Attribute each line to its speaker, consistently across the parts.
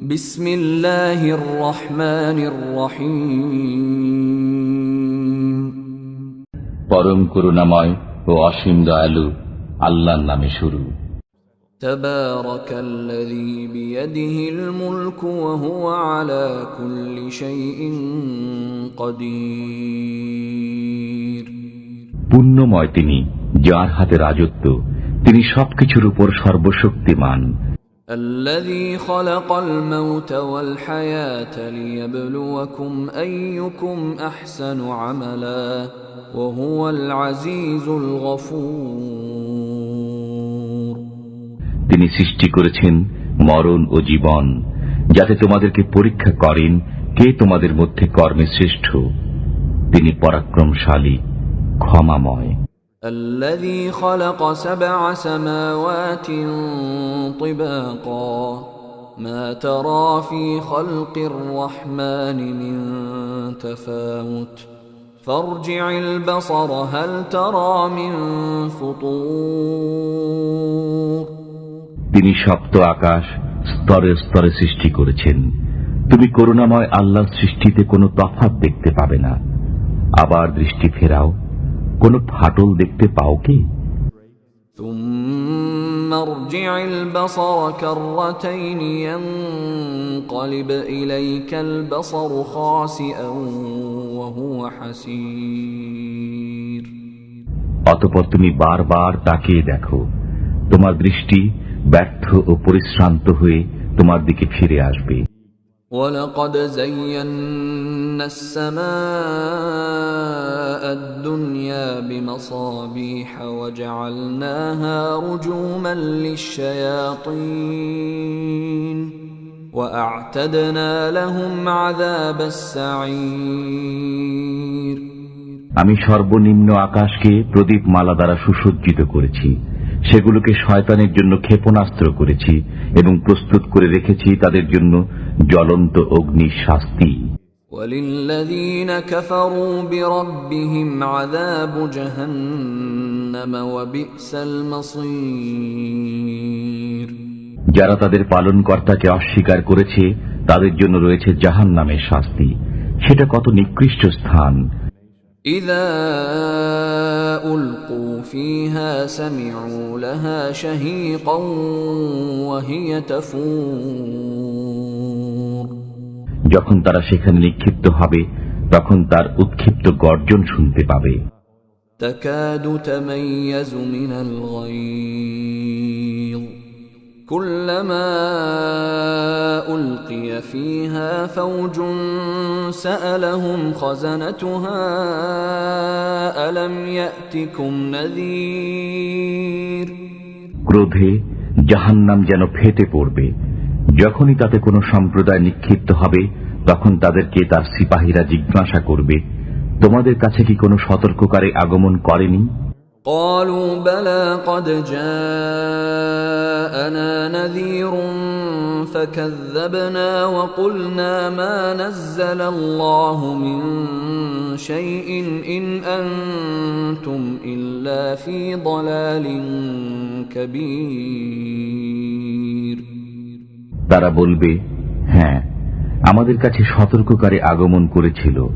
Speaker 1: বিসমিল্লাহির রহমানির রহিম।
Speaker 2: পরম করুণাময় ও অসীম দয়ালু আল্লাহর নামে শুরু।
Speaker 1: তাবারাকাল্লাযী বিয়াদিহিল মুলকু ওয়া হুয়া আলা কুল্লি শাইইন কাদির।
Speaker 2: পুণ্যময় তিনি, যার হাতে রাজত্ব, তিনি সবকিছুর উপর সর্বশক্তিমান।
Speaker 1: الذي خلق الموت والحياة ليبلوكم أيكم أحسن عملا وهو العزيز الغفور।
Speaker 2: তিনি সৃষ্টি করেছেন মরণ ও জীবন, যাতে তোমাদেরকে পরীক্ষা করেন কে তোমাদের মধ্যে কর্মে শ্রেষ্ঠ। তিনি পরাক্রমশালী, ক্ষমাময়।
Speaker 1: الذي خلق 7 سماوات طباقا ما ترى في خلق الرحمن من تفاوت فارجع البصر هل ترى من فطور।
Speaker 2: তিনি সপ্ত আকাশ স্তরে স্তরে সৃষ্টি করেছেন। তুমি করুণাময় আল্লাহর সৃষ্টিতে কোনো তফাৎ দেখতে পাবে না। আবার দৃষ্টি ফেরাও, কোনো ফাটল দেখতে পাও কি?
Speaker 1: ثم ارجع البصر كرتين ينقلب إليك البصر خاسئا وهو حسير।
Speaker 2: অতঃপর তুমি বারবার তাকিয়ে দেখো, তোমার দৃষ্টি ব্যর্থ ও পরিশ্রান্ত হয়ে তোমার দিকে ফিরে আসবে।
Speaker 1: وَلَقَدْ زَيَّنَّا السَّمَاءَ الدُّنْيَا بِمَصَابِيحَ وَجَعَلْنَاهَا رُجُومًا لِلشَّيَاطِينِ وَأَعْتَدْنَا لَهُمْ عَذَابَ السَّعِيرِ।
Speaker 2: আমি সর্বনিম্ন আকাশকে প্রদীপমালা দ্বারা সুসজ্জিত করেছি, সেগুলোকে শয়তানের জন্য ক্ষেপণাস্ত্র করেছি এবং প্রস্তুত করে রেখেছি তাদের জন্য জ্বলন্ত অগ্নির শাস্তি।
Speaker 1: وَلِلَّذِينَ كَفَرُوا بِرَبِّهِمْ عَذَابُ جَهَنَّمَ وَبِئْسَ الْمَصِيرُ।
Speaker 2: যারা তাদের পালনকর্তাকে অস্বীকার করেছে তাদের জন্য রয়েছে জাহান্নামের শাস্তি, সেটা কত নিকৃষ্ট স্থান।
Speaker 1: إِذَا أُلْقُوا فِيهَا سَمِعُوا لَهَا شَهِيقًا وَهِيَ تَفُورُ।
Speaker 2: যখন তারা সেখানে নিক্ষিপ্ত হবে তখন তার উৎক্ষিপ্ত গর্জন শুনতে পাবে।
Speaker 1: تَكَادُ تَمَيَّزُ مِنَ الْغَيْظِ كُلَّمَا أُلْقِيَ فِيهَا فَوْجٌ سَأَلَهُمْ خَزَنَتُهَا أَلَمْ يَأْتِكُمْ نَذِيرٌ।
Speaker 2: ক্রোধে জাহান্নাম যেন ফেটে পড়বে। যখনই তাতে কোনো সম্প্রদায় নিক্ষিপ্ত হবে তখন তাদেরকে তার সিপাহীরা জিজ্ঞাসা করবে, তোমাদের কাছে কি কোনো সতর্ককারী আগমন করেনি?
Speaker 1: قالوا بلى قد جاءنا نذير فكذبنا وقلنا ما نزل الله من شيء إن أنتم إلا في ضلال كبير।
Speaker 2: তারা বলবে, হ্যাঁ, আমাদের কাছে সতর্ককারী আগমন করেছিল,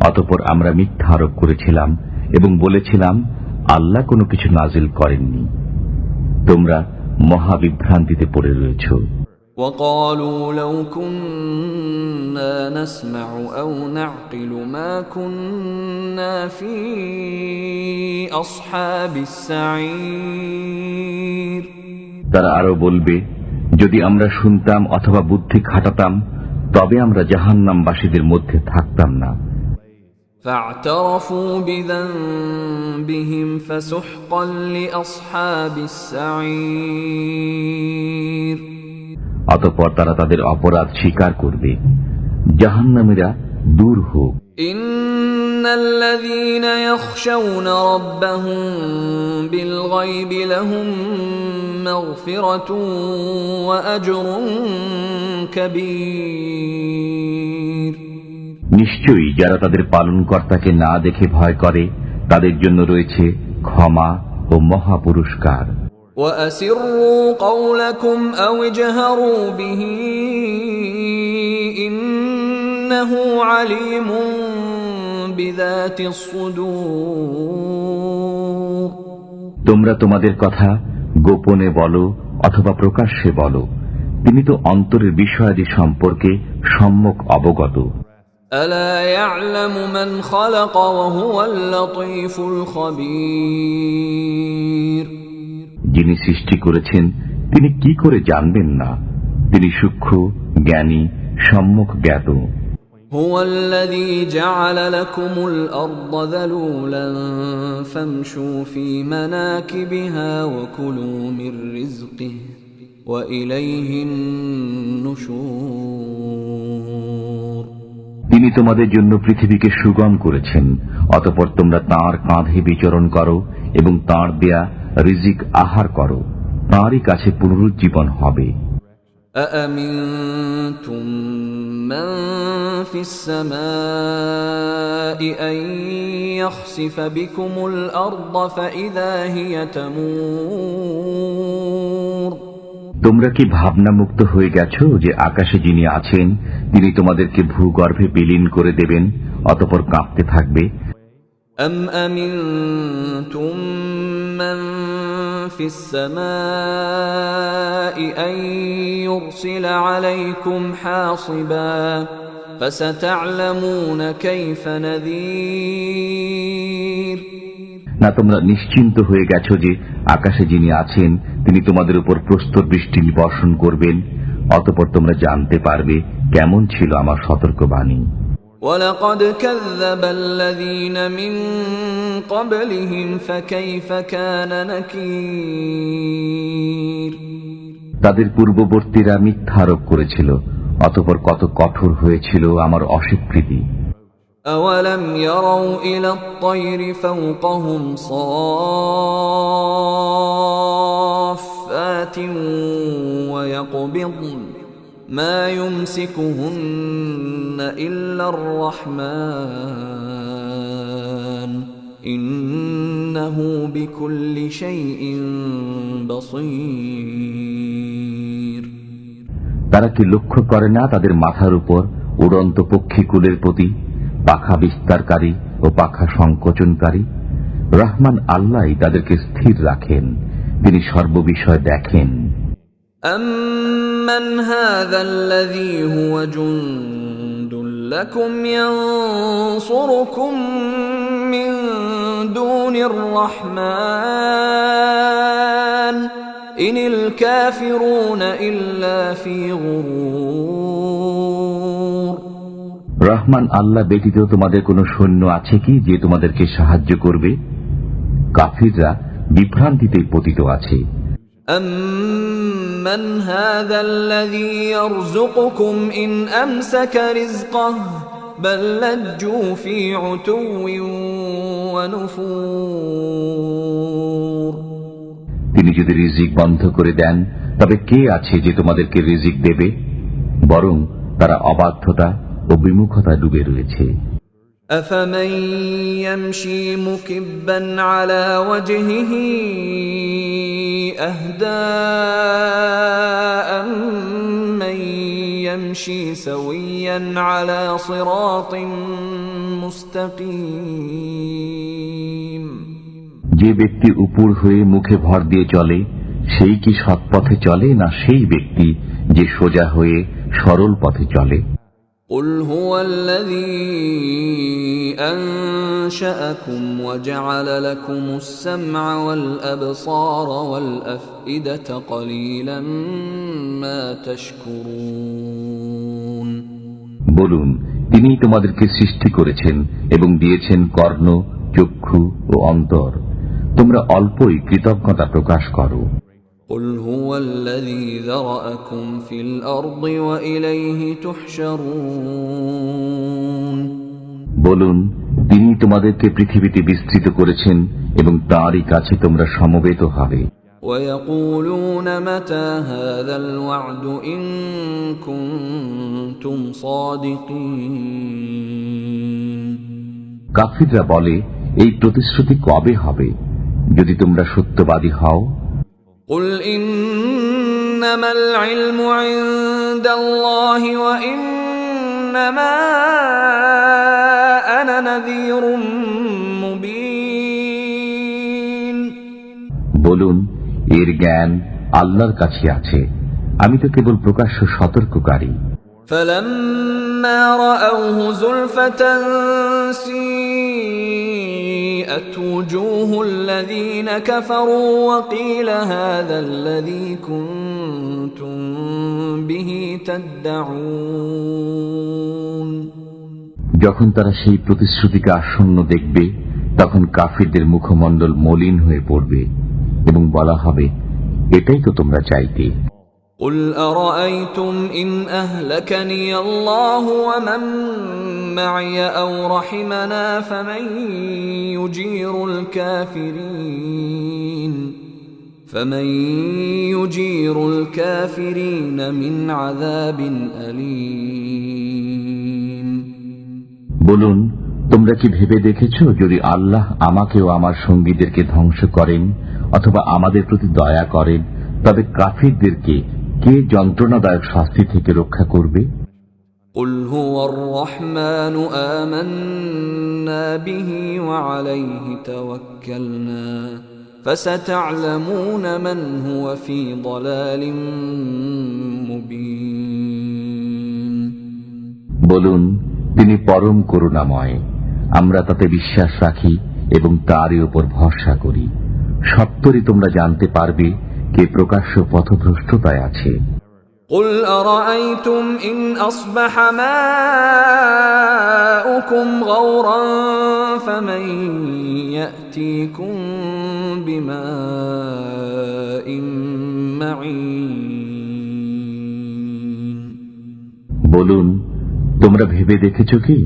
Speaker 2: অতঃপর আমরা মিথ্যা আরোপ করেছিলাম এবং বলেছিলাম আল্লাহ কোনো কিছু নাজিল করেননি। তোমরা মহাবিভ্রান্তিতে পড়ে রয়েছ।
Speaker 1: وقالوا لو كنا نسمع أو نعقل ما كنا في أصحاب السعير।
Speaker 2: তারা আরো বলবে, যদি আমরা শুনতাম অথবা বুদ্ধি খাটাতাম তবে আমরা জাহান্নামবাসীদের মধ্যে থাকতাম না।
Speaker 1: فاعترفوا بذنبهم فسحقا لأصحاب السعير।
Speaker 2: অতঃপর তারা তাদের অপরাধ স্বীকার করবে, জাহান্নামীরা দূর হোক।
Speaker 1: إن الذين يخشون ربهم بالغيب لهم مغفرة وأجر كبير।
Speaker 2: নিশ্চয়ই যারা তাদের পালনকর্তাকে না দেখে ভয় করে তাদের জন্য রয়েছে ক্ষমা ও মহা পুরস্কার।
Speaker 1: وأسروا قولكم أو اجهروا به إنه عليم بذات الصدور
Speaker 2: তোমরা তোমাদের কথা গোপনে বলো অথবা প্রকাশ্যে বলো, তিনি তো অন্তরের বিষয়াদি সম্পর্কে সম্যক অবগত।
Speaker 1: ألا يعلم من خلق وهو اللطيف الخبير
Speaker 2: যিনি সৃষ্টি করেছেন তিনি কি করে জানবেন না, তিনি সূক্ষ্ম জ্ঞানী সম্যক জ্ঞাত।
Speaker 1: هو الذي جعل لكم الأرض ذلولا فامشوا في مناكبها وكلوا من رزقه وإليه النشور
Speaker 2: তিনি তোমাদের জন্য পৃথিবীকে সুগম করেছেন, অতঃপর তোমরা তাঁর কাঁধে বিচরণ করো এবং তাঁর দেয়া রিজিক আহার করো, তাঁরই কাছে পুনরুজ্জীবন হবে।
Speaker 1: أأمنتم من في السماء أن يخسف بكم الأرض فإذا هي تمور
Speaker 2: তোমরা কি ভাবনা মুক্ত হয়ে গেছো যে আকাশে যিনি আছেন তিনি তোমাদেরকে ভূগর্ভে বিলীন করে দেবেন, অতঃপর কাঁপতে থাকবে?
Speaker 1: أم أمنتم من في السماء أن يرسل عليكم حاصبا فستعلمون كيف نذير
Speaker 2: না তোমরা নিশ্চিন্ত হয়ে গেছো যে আকাশে যিনি আছেন তিনি তোমাদের উপর প্রস্তর বৃষ্টি বর্ষণ করবেন, অতঃপর তোমরা জানতে পারবে কেমন ছিল আমার সতর্কবাণী।
Speaker 1: وَلَقَدْ كَذَّبَ الَّذِينَ مِن قَبْلِهِمْ فَكَيْفَ كَانَ نَكِيرِ
Speaker 2: তাদের পূর্ববর্তীরা মিথ্যা আরোপ করেছিল, অতঃপর কত কঠোর হয়েছিল আমার অস্বীকৃতি।
Speaker 1: أَوَلَمْ يَرَوْا إِلَى الطَّيْرِ فَوْقَهُمْ صَافَّاتٍ وَيَقْبِضْنَ مَا يُمْسِكُهُنَّ إِلَّا الرَّحْمَنُ إِنَّهُ بِكُلِّ شَيْءٍ بَصِيرٌ
Speaker 2: তারা কি লক্ষ্য করে না তাদের মাথার উপর উড়ন্ত পক্ষীকুলের প্রতি, পাখা বিস্তারকারী ও পাখা সংকোচনকারী? রহমান আল্লাহই তাদেরকে স্থির রাখেন, তিনি সর্ববিষয় দেখেন।
Speaker 1: أَمَّنْ هَذَا الَّذِي هُوَ جُندٌ لَكُمْ يَنصُرُكُم مِّن دُونِ الرَّحْمَنِ إِنِ الْكَافِرُونَ إِلَّا فِي غُرُورٍ
Speaker 2: রহমান আল্লাহ ব্যতীত তোমাদের কোনো সৈন্য আছে কি যে তোমাদেরকে সাহায্য করবে? কাফিররা বিভ্রান্তিতে পতিত আছে।
Speaker 1: أَمَّنْ هَذَا الَّذِي يَرْزُقُكُمْ إِنْ أَمْسَكَ رِزْقَهُ بَلْ لَجُّوا فِي عُتُوٍّ وَنُفُورٍ
Speaker 2: তিনি যদি রিজিক বন্ধ করে দেন তবে কে আছে যে তোমাদেরকে রিজিক দেবে? বরং তারা অবাধ্যতা ও বিমুখতা ডুবে রয়েছে।
Speaker 1: أَفَمَن يَمْشِي مُكِبًّا عَلَى وَجْهِهِ أَهْدَىٰ أَمَّن يَمْشِي سَوِيًّا عَلَى صِرَاطٍ مُسْتَقِيمٍ
Speaker 2: যে ব্যক্তি উপর হয়ে মুখে ভর দিয়ে চলে সেই কি সৎ পথে চলে, না সেই ব্যক্তি যে সোজা হয়ে সরল পথে চলে?
Speaker 1: قُلْ هُوَ الَّذِي أَنشَأَكُمْ وَجَعَلَ لَكُمُ السَّمْعَ وَالْأَبْصَارَ وَالْأَفْئِدَةَ قَلِيلًا مَا تَشْكُرُونَ
Speaker 2: বলুন, তিনিই তোমাদেরকে সৃষ্টি করেছেন এবং দিয়েছেন কর্ণ, চক্ষু ও অন্তর, তোমরা অল্পই কৃতজ্ঞতা প্রকাশ করো।
Speaker 1: قُلْ هُوَ الَّذِي ذَرَأَكُمْ فِي الْأَرْضِ وَإِلَيْهِ تُحْشَرُونَ
Speaker 2: বলুন, তিনি তোমাদেরকে পৃথিবীতে বিস্তৃত করেছেন এবং তাঁরই কাছে তোমরা সমবেত হবে।
Speaker 1: وَيَقُولُونَ مَتَى هَذَا الْوَعْدُ إِن كُنتُمْ صَادِقِينَ
Speaker 2: কাফিররা বলে, এই প্রতিশ্রুতি কবে হবে যদি তোমরা সত্যবাদী হও?
Speaker 1: قل إنما العلم عند الله وإنما أنا نذير مبين।
Speaker 2: বলুন, এর জ্ঞান আল্লাহর কাছে আছে, আমি তো কেবল প্রকাশ্য সতর্ককারী।
Speaker 1: فلما رأوه زلفة سيئت وجوه الذين كفروا وقيل هذا الذي كنتم به تدعون।
Speaker 2: যখন তারা সেই প্রতিশ্রুতিকে আসন্ন দেখবে, তখন কাফিরদের মুখমণ্ডল মলিন হয়ে পড়বে এবং বলা হবে, এটাই তো তোমরা চাইতে।
Speaker 1: قل أرأيتم إن أهلكني الله ومن معي أو رحمنا فمن يجير الكافرين من عذاب أليم।
Speaker 2: বলুন, তোমরা কি ভেবে দেখেছ, যদি আল্লাহ আমাকে ও আমার সঙ্গীদেরকে ধ্বংস করেন অথবা আমাদের প্রতি দয়া করেন, তবে কাফিরদেরকে কে যন্ত্রণাদায়ক শাস্তি থেকে রক্ষা করবে?
Speaker 1: قل هو الرحمن آمنا به وعليه توكلنا فستعلمون من هو في ضلال مبين।
Speaker 2: বলুন, তিনি পরম করুণাময়, আমরা তাতে বিশ্বাস রাখি এবং তারই উপর ভরসা করি। সত্তরই তোমরা জানতে পারবে কে প্রকাশ্য পথভ্রষ্টতায় আছে।
Speaker 1: قل أرأيتم إن أصبح ماؤكم غورا فمن يأتيكم بماء معين।
Speaker 2: বলুন, তোমরা ভেবে দেখেছ কি,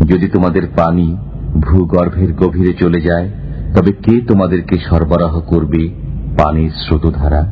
Speaker 2: যদি তোমাদের পানি ভূগর্ভের গভীরে চলে যায়, তবে কে তোমাদেরকে সরবরাহ করবে পানির স্রোতধারা?